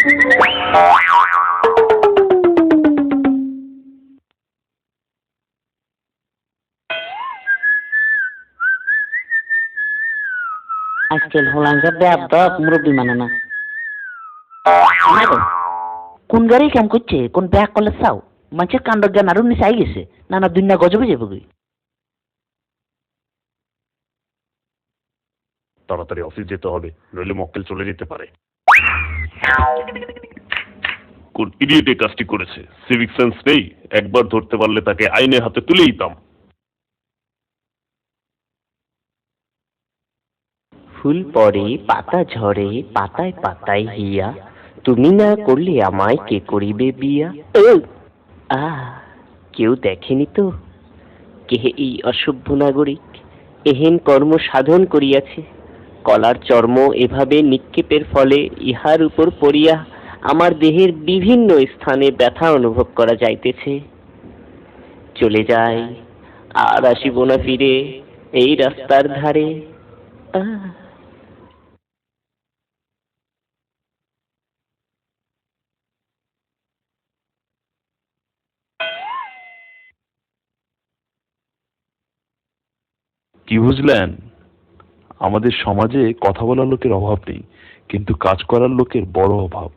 আজকাল হলাঙ্গা বেদ মুরব্বী মানে না। কোন গাড়ি কাম করছে, কোন ব্যাগ করলে চাও মানুষের কাণ্ড জ্ঞান আরো নিচে আই গেছে, নানা দুনিয়া গজবে যাবে গই। তাড়াতাড়ি অফিস যেতে হবে, নইলে মক্কেল চলে যেতে পারে। কোন ইডিয়েট এই কাজটি করেছে? সিভিক সেন্স নেই? একবার ধরতে পারলে তাকে আইনের হাতে তুলে দিতাম। ফুল পড়ে পাতা ঝরে পাতায় পাতায় হিয়া, তুমি না করলে আমায় কে করিবে বিয়া। কেউ দেখেনি তো কে এই অসভ্য নাগরিক এহেন কর্ম সাধন করিয়াছে। কলার চর্ম এভাবে নিক্ষেপের ফলে ইহার উপর পড়িয়া আমার দেহের বিভিন্ন স্থানে ব্যথা অনুভব করা যাইতেছে। চলে যাই, আর আসিব না ফিরে এই রাস্তার ধারে। কি বুঝলেন? আমাদের সমাজে কথা বলার লোকের অভাব নেই, কিন্তু কাজ করার লোকের বড় অভাব।